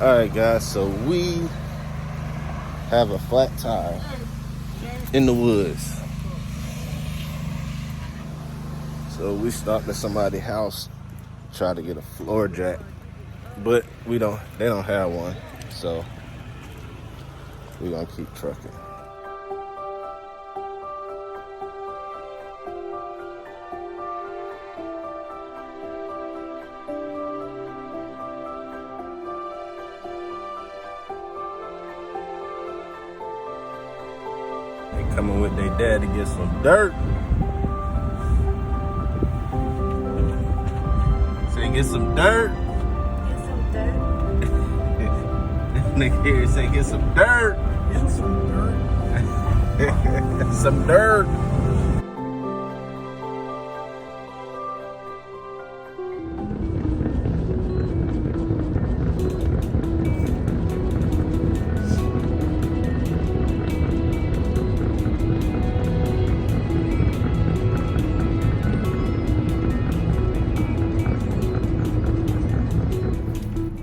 Alright guys, so we have a flat tire in the woods. So we stopped at somebody's house, tried to get a floor jack, but they don't have one. So we're gonna keep trucking. They coming with their dad to get some dirt. Say get some dirt. Get some dirt. Nigga here say get some dirt. Get some dirt. Some dirt.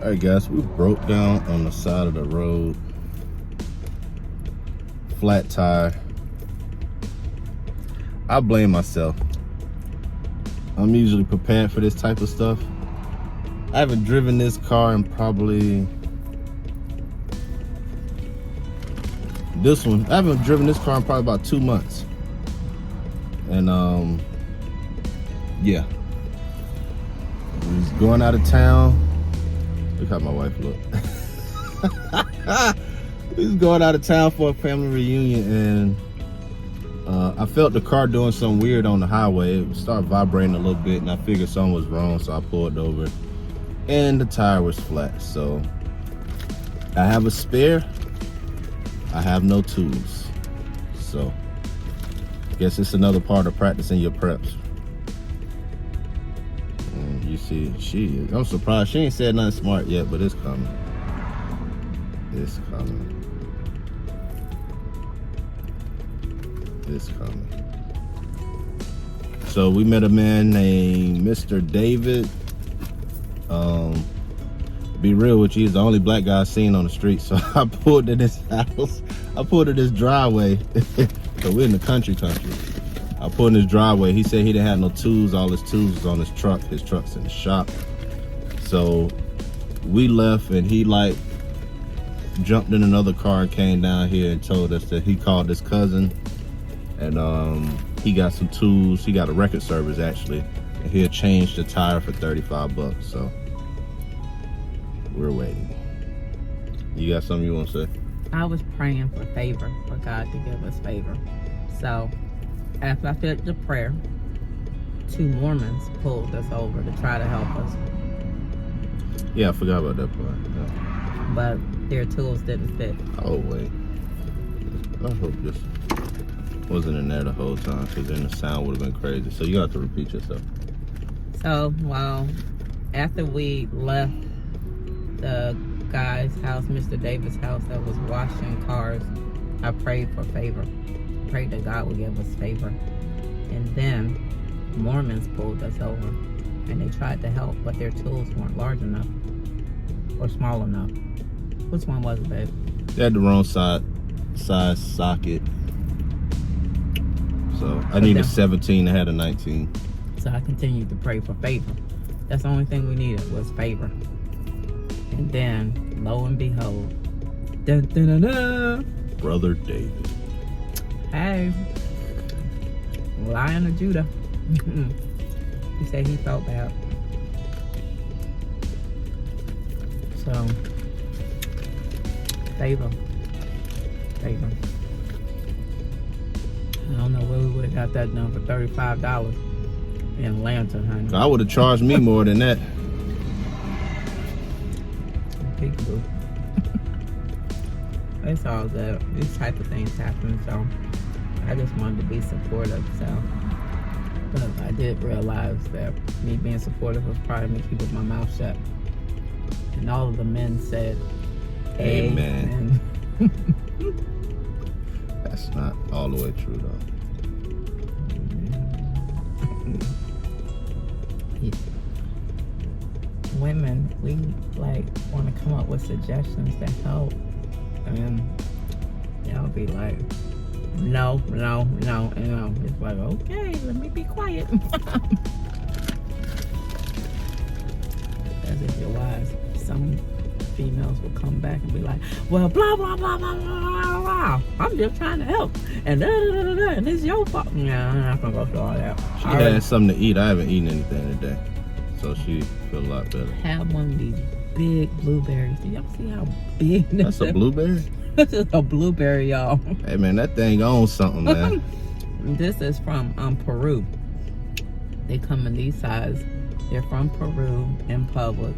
Alright guys, we broke down on the side of the road. Flat tire. I blame myself. I'm usually prepared for this type of stuff. I haven't driven this car in probably... I haven't driven this car in probably about 2 months. And yeah. I was going out of town. Look how my wife look. We was going out of town for a family reunion, and I felt the car doing something weird on the highway. It started vibrating a little bit, and I figured something was wrong, so I pulled over, and the tire was flat. So I have a spare. I have no tools. So I guess it's another part of practicing your preps. You see, I'm surprised she ain't said nothing smart yet, but it's coming. It's coming. It's coming. So we met a man named Mr. David. Be real with you, he's the only black guy I've seen on the street. So I pulled to this house. I pulled to this driveway. So we're in the country. I pulled in his driveway. He said he didn't have no tools. All his tools was on his truck. His truck's in the shop. So we left, and he like jumped in another car and came down here and told us that he called his cousin, and he got some tools. He got a record service actually, and he'll change the tire for $35. So we're waiting. You got something you want to say? I was praying for favor, for God to give us favor. So after I finished the prayer, 2 Mormons pulled us over to try to help us. Yeah, I forgot about that part. Yeah. But their tools didn't fit. Oh, wait. I hope this wasn't in there the whole time, because then the sound would have been crazy. So you have to repeat yourself. So, after we left the guy's house, Mr. Davis' house that was washing cars, I prayed for favor. Prayed that God would give us favor. And then Mormons pulled us over, and they tried to help, but their tools weren't large enough or small enough. Which one was it, babe? They had the wrong size socket. So I needed 17, I had a 19. So I continued to pray for favor. That's the only thing we needed was favor. And then, lo and behold, dun, dun, dun, dun. Brother David. Hey, Lion of Judah. He said he felt bad. So, favor. I don't know where we would have got that done for $35 in Atlanta, honey. I would have charged me more than that. Peekaboo. It's all good. These type of things happen, so I just wanted to be supportive. So, but I did realize that me being supportive was probably me keeping my mouth shut. And all of the men said, Amen. That's not all the way true, though. women, we like want to come up with suggestions that help, and y'all be like, no, it's like, okay, let me be quiet. As if you're wise. Some females will come back and be like, well, blah blah blah blah blah blah, I'm just trying to help, and and it's your fault. Nah, I'm not gonna go through all that. She had something to eat. I haven't eaten anything today, so she feel a lot better. Have one of these big blueberries. Do y'all see how big this That's a blueberry? This is a blueberry, y'all. Hey man, that thing owns something, man. This is from Peru. They come in these sizes. They're from Peru in Publix.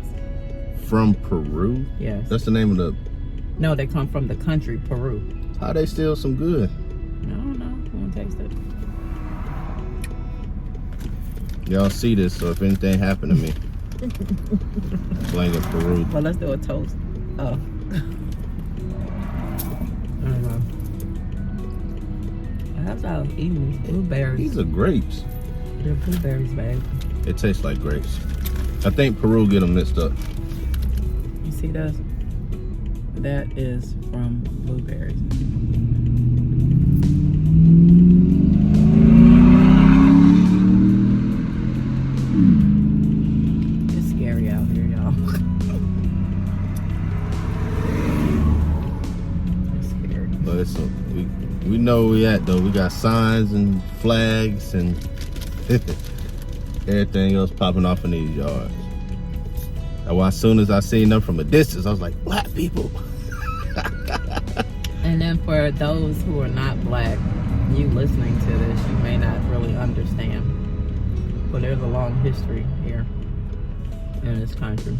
From Peru? Yes. That's the name of the... No, they come from the country, Peru. How they steal some good? I don't know. I'm gonna taste it. Y'all see this, so if anything happened to me, blame it Peru. Well, let's do a toast. Oh. I don't know. That's how I was eating these blueberries. These are grapes. They're blueberries, babe. It tastes like grapes. I think Peru get them mixed up. You see those? That is from blueberries. It's scary out here, y'all. It's scary. But it's we know where we at though. We got signs and flags and everything else popping off in these yards. And as soon as I seen them from a distance, I was like, black people. And then for those who are not black, you listening to this, you may not really understand. But there's a long history here in this country.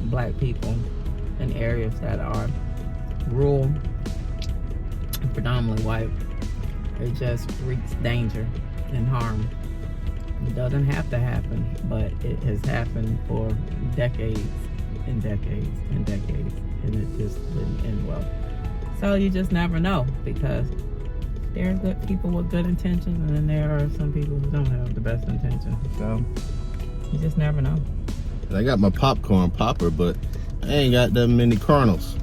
Black people in areas that are rural and predominantly white, it just wreaks danger and harm. It doesn't have to happen, but it has happened for decades and decades and decades, and it just didn't end well. So you just never know, because there are good people with good intentions, and then there are some people who don't have the best intentions. So you just never know. I got my popcorn popper, but I ain't got that many kernels.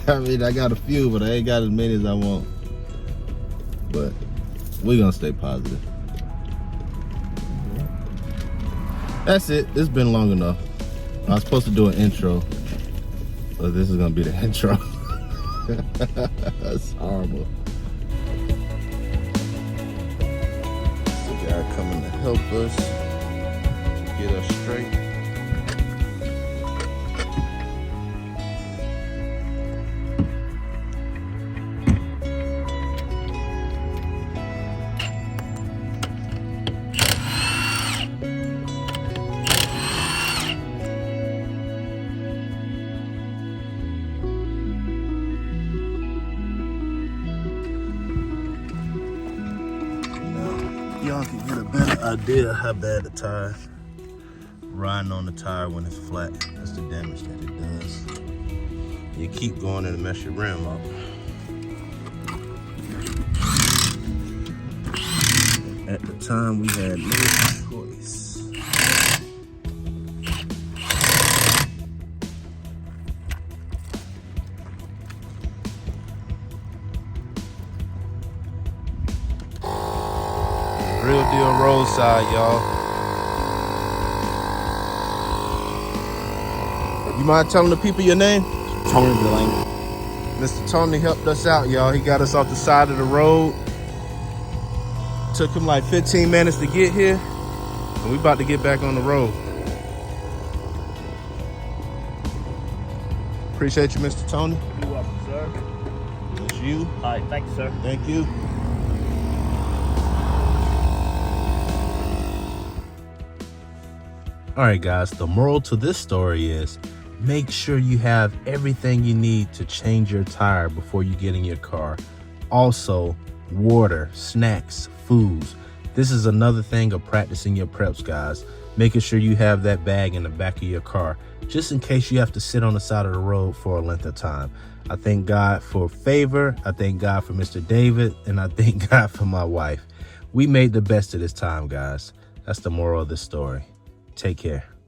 I mean, I got a few, but I ain't got as many as I want. But we're gonna stay positive. That's it. It's been long enough. I was supposed to do an intro, but this is gonna be the intro. That's horrible. The guy coming to help us get us straight. Y'all can get a better idea how bad the tire, riding on the tire when it's flat, that's the damage that it does. You keep going and mess your rim up. At the time we had no choice. Real deal roadside, y'all. You mind telling the people your name? Tony Delaney. Mr. Tony helped us out, y'all. He got us off the side of the road. Took him like 15 minutes to get here, and we about to get back on the road. Appreciate you, Mr. Tony. You're welcome, sir. That's you. All right, thank you, sir. Thank you. All right, guys, the moral to this story is make sure you have everything you need to change your tire before you get in your car. Also, water, snacks, foods. This is another thing of practicing your preps, guys. Making sure you have that bag in the back of your car, just in case you have to sit on the side of the road for a length of time. I thank God for favor. I thank God for Mr. David, and I thank God for my wife. We made the best of this time, guys. That's the moral of this story. Take care.